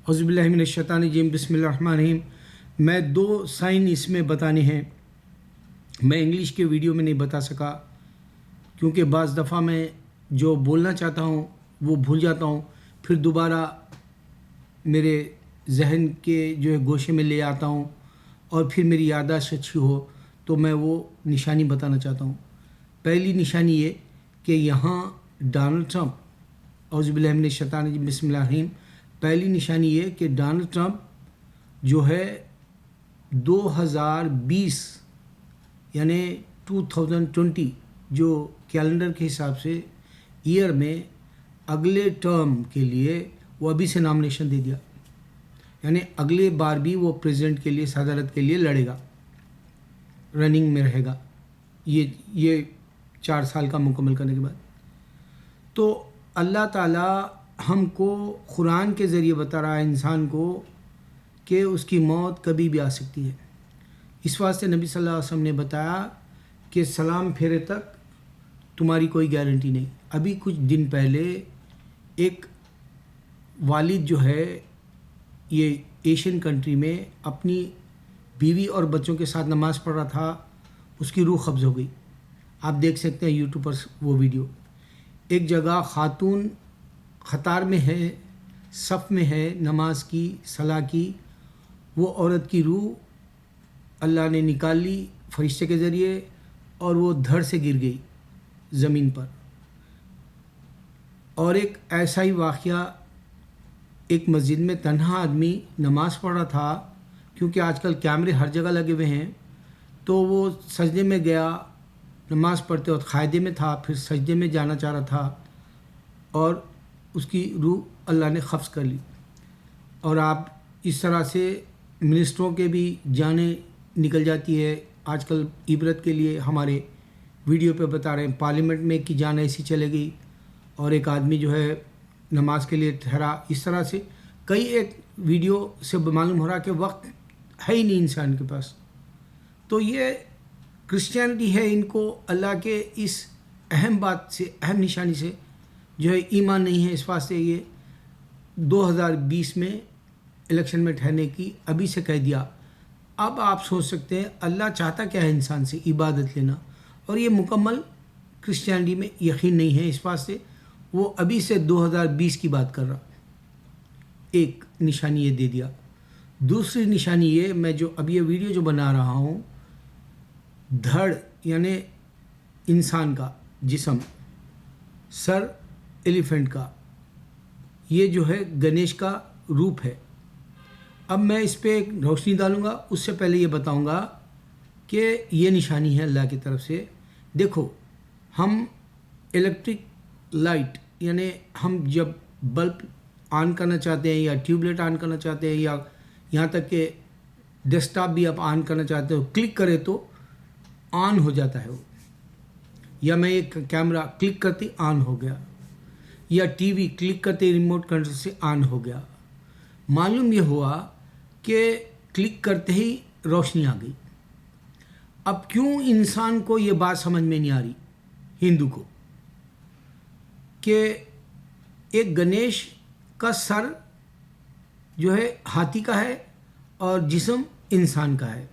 اعوذ باللہ من الشیطان الرجیم بسم اللہ الرحمن الرحیم۔ میں 2 سائن اس میں بتانے ہیں، میں انگلش کے ویڈیو میں نہیں بتا سکا کیونکہ بعض دفعہ میں جو بولنا چاہتا ہوں وہ بھول جاتا ہوں، پھر دوبارہ میرے ذہن کے جو ہے گوشے میں لے آتا ہوں اور پھر میری یادداشت اچھی ہو تو میں وہ نشانی بتانا چاہتا ہوں۔ پہلی نشانی یہ کہ یہاں ڈونلڈ ٹرمپ، اعوذ باللہ من الشیطان الرجیم بسم اللہ الرحمن الرحیم، پہلی نشانی یہ کہ ڈونلڈ ٹرمپ جو ہے 2020 یعنی 2020 جو کیلنڈر کے حساب سے ایئر میں اگلے ٹرم کے لیے وہ ابھی سے نامنیشن دے دیا، یعنی اگلے بار بھی وہ پریزیڈنٹ کے لیے صدارت کے لیے لڑے گا، رننگ میں رہے گا یہ 4 سال کا مکمل کرنے کے بعد۔ تو اللہ تعالیٰ ہم کو قرآن کے ذریعے بتا رہا ہے انسان کو کہ اس کی موت کبھی بھی آ سکتی ہے۔ اس واسطے نبی صلی اللہ علیہ وسلم نے بتایا کہ سلام پھیرے تک تمہاری کوئی گارنٹی نہیں۔ ابھی کچھ دن پہلے ایک والد جو ہے یہ ایشین کنٹری میں اپنی بیوی اور بچوں کے ساتھ نماز پڑھ رہا تھا، اس کی روح قبض ہو گئی۔ آپ دیکھ سکتے ہیں یوٹیوب پر وہ ویڈیو۔ ایک جگہ خاتون قطار میں ہے، صف میں ہے نماز کی صلاح کی، وہ عورت کی روح اللہ نے نکال لی فرشتے کے ذریعے اور وہ دھڑ سے گر گئی زمین پر۔ اور ایک ایسا ہی واقعہ، ایک مسجد میں تنہا آدمی نماز پڑھ رہا تھا، کیونکہ آج کل کیمرے ہر جگہ لگے ہوئے ہیں، تو وہ سجدے میں گیا، نماز پڑھتے وقت قاعدے میں تھا، پھر سجدے میں جانا چاہ رہا تھا اور اس کی روح اللہ نے قبض کر لی۔ اور آپ اس طرح سے منسٹروں کے بھی جانیں نکل جاتی ہے، آج کل عبرت کے لیے ہمارے ویڈیو پہ بتا رہے ہیں، پارلیمنٹ میں کی جان ایسی چلے گئی اور ایک آدمی جو ہے نماز کے لیے ٹھہرا۔ اس طرح سے کئی ایک ویڈیو سے معلوم ہو رہا کہ وقت ہے ہی نہیں انسان کے پاس۔ تو یہ کرسچینٹی ہے، ان کو اللہ کے اس اہم بات سے، اہم نشانی سے جو ہے ایمان نہیں ہے، اس واسطے یہ 2020 میں الیکشن میں ٹھہرنے کی ابھی سے کہہ دیا۔ اب آپ سوچ سکتے ہیں اللہ چاہتا کیا ہے انسان سے؟ عبادت لینا، اور یہ مکمل کرسچینٹی میں یقین نہیں ہے، اس واسطے وہ ابھی سے 2020 کی بات کر رہا۔ ایک نشانی یہ دے دیا۔ دوسری نشانی یہ، میں جو اب یہ ویڈیو جو بنا رہا ہوں، دھڑ یعنی انسان کا جسم، سر ایلیفنٹ کا، یہ جو ہے گنیش کا روپ ہے۔ اب میں اس پہ ایک روشنی ڈالوں گا، اس سے پہلے یہ بتاؤں گا کہ یہ نشانی ہے اللہ کی طرف سے۔ دیکھو، ہم الیکٹرک لائٹ یعنی ہم جب بلب آن کرنا چاہتے ہیں یا ٹیوب لائٹ آن کرنا چاہتے ہیں یا یہاں تک کہ ڈیسک ٹاپ بھی آپ آن کرنا چاہتے ہو، کلک کرے تو آن ہو جاتا ہے وہ، یا میں ایک کیمرہ کلک کرتے آن ہو گیا، یا ٹی وی کلک کرتے ریموٹ کنٹرول سے آن ہو گیا۔ معلوم یہ ہوا کہ کلک کرتے ہی روشنی آ گئی۔ اب کیوں انسان کو یہ بات سمجھ میں نہیں آ رہی، ہندو کو، کہ ایک گنیش کا سر جو ہے ہاتھی کا ہے اور جسم انسان کا ہے۔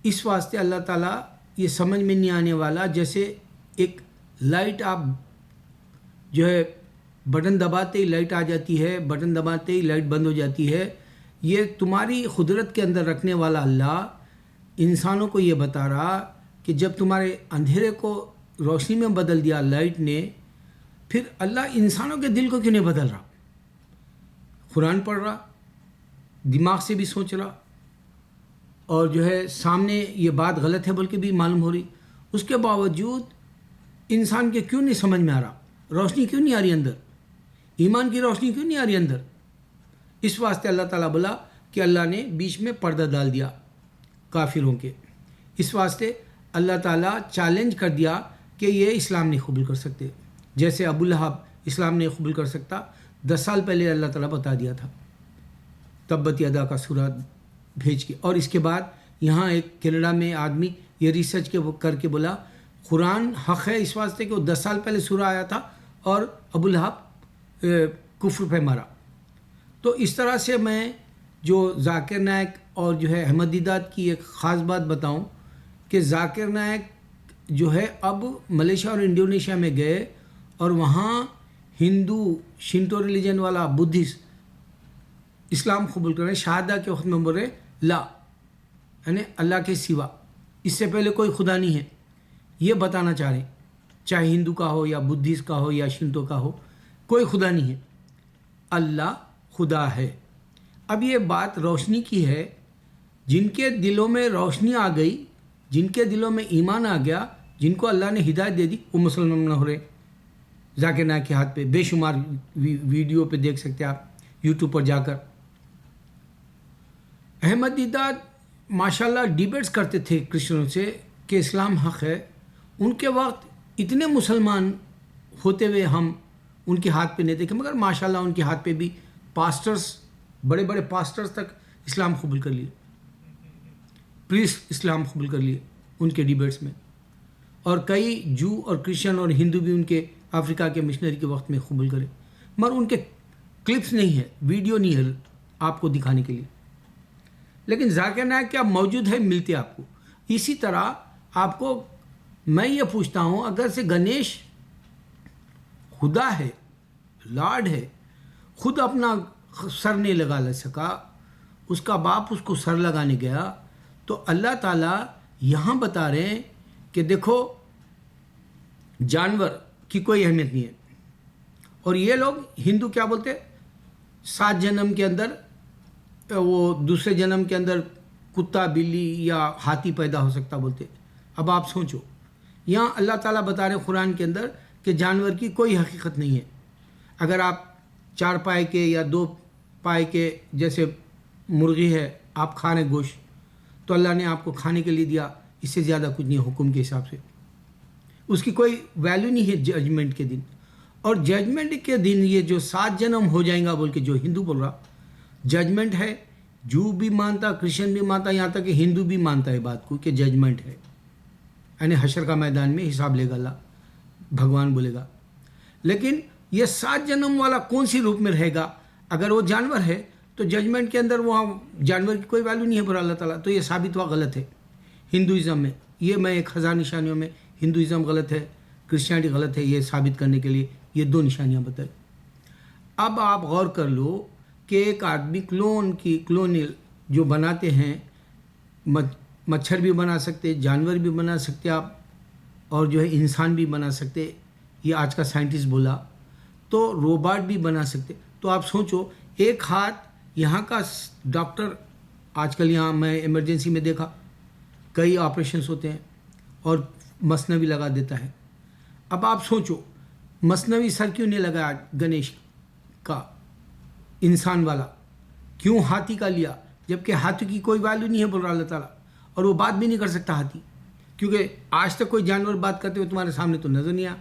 اس واسطے اللہ تعالیٰ یہ سمجھ میں نہیں آنے والا، جیسے ایک لائٹ آپ جو ہے بٹن دباتے ہی لائٹ آ جاتی ہے، بٹن دباتے ہی لائٹ بند ہو جاتی ہے، یہ تمہاری قدرت کے اندر رکھنے والا اللہ انسانوں کو یہ بتا رہا کہ جب تمہارے اندھیرے کو روشنی میں بدل دیا لائٹ نے، پھر اللہ انسانوں کے دل کو کیوں نہیں بدل رہا؟ قرآن پڑھ رہا، دماغ سے بھی سوچ رہا، اور جو ہے سامنے یہ بات غلط ہے بول کے بھی معلوم ہو رہی، اس کے باوجود انسان کے کیوں نہیں سمجھ میں آ رہا؟ روشنی کیوں نہیں آ رہی اندر؟ ایمان کی روشنی کیوں نہیں آ رہی اندر؟ اس واسطے اللہ تعالیٰ بولا کہ اللہ نے بیچ میں پردہ ڈال دیا کافروں کے۔ اس واسطے اللہ تعالیٰ چیلنج کر دیا کہ یہ اسلام نہیں قبول کر سکتے، جیسے ابو لہب اسلام نہیں قبول کر سکتا، 10 سال پہلے اللہ تعالیٰ بتا دیا تھا تبت یدا کا سورہ بھیج کے۔ اور اس کے بعد یہاں ایک کینیڈا میں آدمی یہ ریسرچ کر کے بولا قرآن حق ہے، اس واسطے کہ وہ 10 سال پہلے سورہ آیا تھا اور ابو لہب کفر پہ مرا۔ تو اس طرح سے میں جو ذاکر نائک اور جو ہے احمد دیدات کی ایک خاص بات بتاؤں کہ ذاکر نائک جو ہے اب ملیشیا اور انڈونیشیا میں گئے اور وہاں ہندو شنٹو ریلیجن والا بدھسٹ اسلام قبول کر رہے ہیں، شہادہ کے وقت میں بول رہے لا، یعنی اللہ کے سوا اس سے پہلے کوئی خدا نہیں ہے، یہ بتانا چاہ رہے ہیں، چاہے ہندو کا ہو یا بدھسٹ کا ہو یا شنٹو کا ہو، کوئی خدا نہیں ہے، اللہ خدا ہے۔ اب یہ بات روشنی کی ہے، جن کے دلوں میں روشنی آ گئی، جن کے دلوں میں ایمان آ گیا، جن کو اللہ نے ہدایت دے دی، وہ مسلمان نہ ہو رہے۔ ذاکر نائک کے ہاتھ پہ بے شمار ویڈیو پہ دیکھ سکتے ہیں آپ یوٹیوب پر جا کر۔ احمد دیدات ماشاءاللہ ڈیبیٹس کرتے تھے کرسچنوں سے کہ اسلام حق ہے، ان کے وقت اتنے مسلمان ہوتے ہوئے ہم ان کے ہاتھ پہ نہیں دیکھے، مگر ماشاءاللہ ان کے ہاتھ پہ بھی پاسٹرز، بڑے بڑے پاسٹرز تک اسلام قبول کر لیے، پریسٹ اسلام قبول کر لیے ان کے ڈیبیٹس میں، اور کئی جو اور کرسچن اور ہندو بھی ان کے افریقہ کے مشنری کے وقت میں قبول کرے، مگر ان کے کلپس نہیں ہے، ویڈیو نہیں ہے آپ کو دکھانے کے لیے۔ لیکن ذاکر نائک کیا موجود ہے، ملتے آپ کو۔ اسی طرح آپ کو میں یہ پوچھتا ہوں، اگر سے گنیش خدا ہے، لاڈ ہے، خود اپنا سر نہیں لگا سکا، اس کا باپ اس کو سر لگانے گیا، تو اللہ تعالیٰ یہاں بتا رہے ہیں کہ دیکھو جانور کی کوئی اہمیت نہیں ہے۔ اور یہ لوگ ہندو کیا بولتے، 7 جنم کے اندر وہ دوسرے جنم کے اندر کتا، بلی یا ہاتھی پیدا ہو سکتا بولتے۔ اب آپ سوچو، یہاں اللہ تعالیٰ بتا رہے ہیں قرآن کے اندر کہ جانور کی کوئی حقیقت نہیں ہے۔ اگر آپ 4 پائے کے یا 2 پائے کے جیسے مرغی ہے، آپ کھا رہے گوشت، تو اللہ نے آپ کو کھانے کے لیے دیا، اس سے زیادہ کچھ نہیں ہے حکم کے حساب سے، اس کی کوئی ویلیو نہیں ہے ججمنٹ کے دن۔ اور ججمنٹ کے دن یہ جو 7 جنم ہو جائیں گا بول کے جو ہندو بول رہا، ججمنٹ ہے، جو بھی مانتا، کرسچن بھی مانتا، یہاں تک کہ ہندو بھی مانتا ہے بات کو کہ ججمنٹ ہے، یعنی حشر کا میدان میں حساب لے گا اللہ، بھگوان بولے گا۔ لیکن یہ 7 جنم والا کون سی روپ میں رہے گا؟ اگر وہ جانور ہے تو ججمنٹ کے اندر وہاں جانور کی کوئی ویلیو نہیں ہے پر اللہ تعالیٰ، تو یہ ثابت ہوا غلط ہے ہندوازم میں۔ یہ میں ایک 1000 نشانیوں میں ہندوازم غلط ہے، کرسچینٹی غلط ہے، یہ ثابت کرنے کے لیے یہ 2 نشانیاں بتائی۔ اب آپ غور کر لو کہ ایک آدمی کلونل جو بناتے ہیں، مچھر بھی بنا سکتے، جانور بھی بنا سکتے آپ، اور جو ہے انسان بھی بنا سکتے، یہ آج کا سائنٹسٹ بولا، تو روبوٹ بھی بنا سکتے۔ تو آپ سوچو، ایک ہاتھ یہاں کا ڈاکٹر، آج کل یہاں میں ایمرجنسی میں دیکھا کئی آپریشنس ہوتے ہیں اور مصنوعی لگا دیتا ہے۔ اب آپ سوچو، مصنوعی سر کیوں نہیں لگایا گنیش کا، انسان والا کیوں ہاتھی کا لیا، جبکہ ہاتھی کی کوئی ویلیو نہیں ہے بول رہا اللہ تعالیٰ، اور وہ بات بھی نہیں کر سکتا ہاتھی، کیونکہ آج تک کوئی جانور بات کرتے ہوئے تمہارے سامنے تو نظر نہیں آیا۔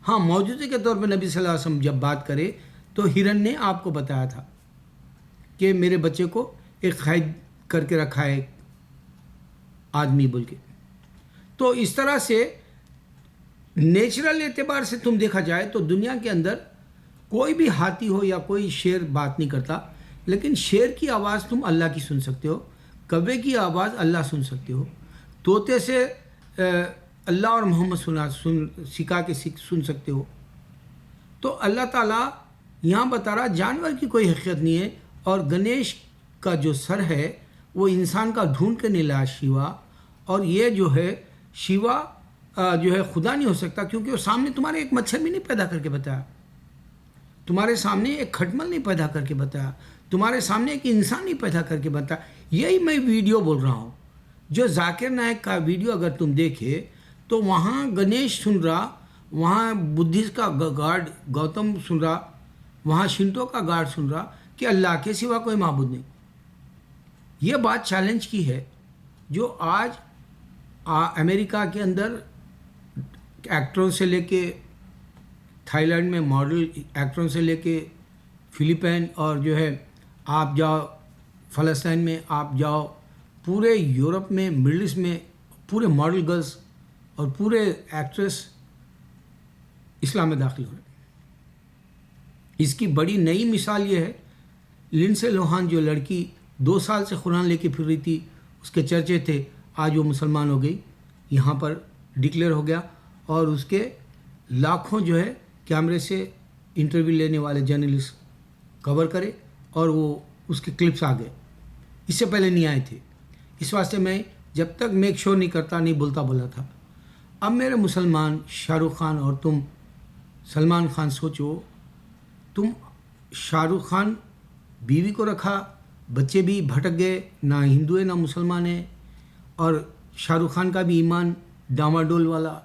ہاں، موجودے کے طور پہ نبی صلی اللہ علیہ وسلم جب بات کرے تو ہرن نے آپ کو بتایا تھا کہ میرے بچے کو ایک قید کر کے رکھا ہے آدمی بول کے۔ تو اس طرح سے نیچرل اعتبار سے تم دیکھا جائے تو دنیا کے اندر کوئی بھی ہاتھی ہو یا کوئی شیر بات نہیں کرتا، لیکن شیر کی آواز تم اللہ کی سن سکتے ہو، کوے کی آواز اللہ سن سکتے ہو، طوطے سے اللہ اور محمد سکھا کے سن سکتے ہو۔ تو اللہ تعالیٰ یہاں بتا رہا جانور کی کوئی حقیقت نہیں ہے، اور گنیش کا جو سر ہے وہ انسان کا ڈھونڈ کے نہیں لایا شیوا، اور یہ جو ہے شیوا جو ہے خدا نہیں ہو سکتا، کیونکہ وہ سامنے تمہارے ایک مچھر بھی نہیں پیدا کر کے بتایا، تمہارے سامنے ایک کھٹمل نہیں پیدا کر کے بتایا، تمہارے سامنے ایک انسان نہیں پیدا کر کے بتایا۔ یہی میں ویڈیو بول رہا ہوں، جو ذاکر نائک کا ویڈیو اگر تم دیکھے تو وہاں گنیش سن رہا، وہاں بدھسٹ کا گاڈ گوتم سن رہا، وہاں شنٹو کا گاڈ سن رہا کہ اللہ کے سوا کوئی معبود نہیں۔ یہ بات چیلنج کی ہے، جو آج امریکہ کے اندر ایکٹروں سے لے کے تھائی لینڈ میں ماڈل ایکٹروں سے لے کے فلپین، اور جو ہے آپ جاؤ فلسطین میں، آپ جاؤ پورے یورپ میں، مڈل ایسٹ میں، پورے ماڈل گرلز اور پورے ایکٹریس اسلام میں داخل ہوئے۔ اس کی بڑی نئی مثال یہ ہے لنسے لوہان جو لڑکی 2 سال سے قرآن لے کے پھر رہی تھی، اس کے چرچے تھے، آج وہ مسلمان ہو گئی، یہاں پر ڈکلیئر ہو گیا، اور اس کے لاکھوں جو ہے کیمرے سے انٹرویو لینے والے جرنلسٹ کور کرے، اور وہ اس کے کلپس آ گئے، اس سے پہلے نہیں آئے تھے۔ اس واسطے میں جب تک میک شور نہیں کرتا نہیں بولا تھا۔ اب میرے مسلمان شاہ رخ خان اور تم سلمان خان، سوچو، تم شاہ رخ خان بیوی کو رکھا، بچے بھی بھٹک گئے، نہ ہندو ہے نہ مسلمان ہے، اور شاہ رخ خان کا بھی ایمان ڈاماڈول والا۔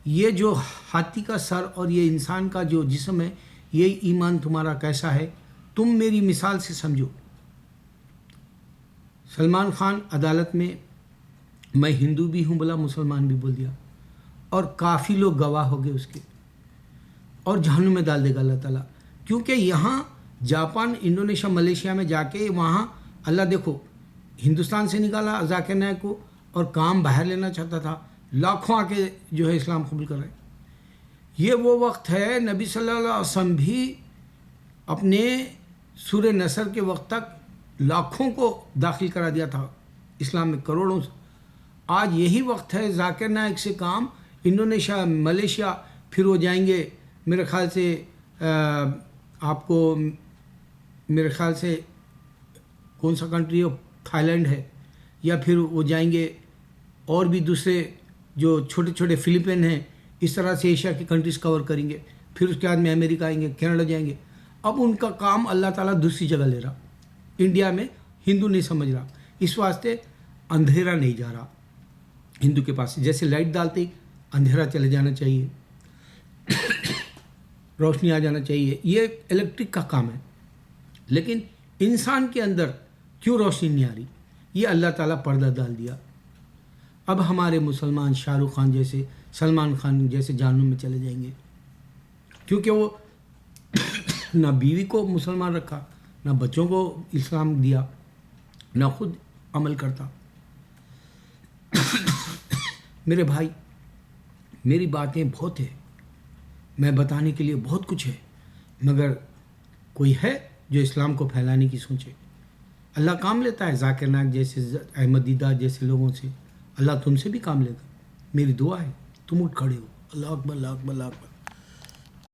یہ جو ہاتھی کا سر اور یہ انسان کا جو جسم ہے، یہ ایمان تمہارا کیسا ہے، تم میری مثال سے سمجھو۔ سلمان خان عدالت میں میں ہندو بھی ہوں بولا، مسلمان بھی بول دیا، اور کافی لوگ گواہ ہو گئے اس کے، اور جہنم میں ڈال دے گا اللہ تعالیٰ، کیونکہ یہاں جاپان، انڈونیشیا، ملیشیا میں جا کے وہاں اللہ دیکھو ہندوستان سے نکالا ذاکر نائک کو، اور کام باہر لینا چاہتا تھا، لاکھوں آ کے جو ہے اسلام قبول کر رہے ہیں۔ یہ وہ وقت ہے، نبی صلی اللہ علیہ وسلم بھی اپنے سورہ نصر کے وقت تک لاکھوں کو داخل کرا دیا تھا اسلام میں، کروڑوں سے۔ آج یہی وقت ہے، ذاکر نائک سے کام انڈونیشیا، ملیشیا، پھر وہ جائیں گے میرے خیال سے آپ کو میرے خیال سے کون سا کنٹری ہے، تھائی لینڈ ہے، یا پھر وہ جائیں گے اور بھی دوسرے جو چھوٹے چھوٹے فلپین ہیں، اس طرح سے ایشیا کی کنٹریز کور کریں گے، پھر اس کے بعد میں امریکہ آئیں گے، کینیڈا جائیں گے۔ اب ان کا کام اللہ تعالیٰ دوسری جگہ لے رہا، انڈیا میں ہندو نہیں سمجھ رہا، اس واسطے اندھیرا نہیں جا رہا ہندو کے پاس، جیسے لائٹ ڈالتے ہی اندھیرا چلے جانا چاہیے، روشنی آ جانا چاہیے، یہ الیکٹرک کا کام ہے۔ لیکن انسان کے اندر کیوں روشنی نہیں آ رہی؟ یہ اللہ تعالیٰ پردہ ڈال دیا۔ اب ہمارے مسلمان شاہ رخ خان جیسے، سلمان خان جیسے جہنم میں چلے جائیں گے، کیونکہ وہ نہ بیوی کو مسلمان رکھا، نہ بچوں کو اسلام دیا، نہ خود عمل کرتا۔ میرے بھائی، میری باتیں بہت ہیں، میں بتانے کے لیے بہت کچھ ہے، مگر کوئی ہے جو اسلام کو پھیلانے کی سوچے؟ اللہ کام لیتا ہے ذاکر نائک جیسے، احمد دیدار جیسے لوگوں سے، اللہ تم سے بھی کام لے گا۔ میری دعا ہے تم اٹھ کھڑے ہو، اللہ اکبر، اللہ اکبر، اللہ اکبر۔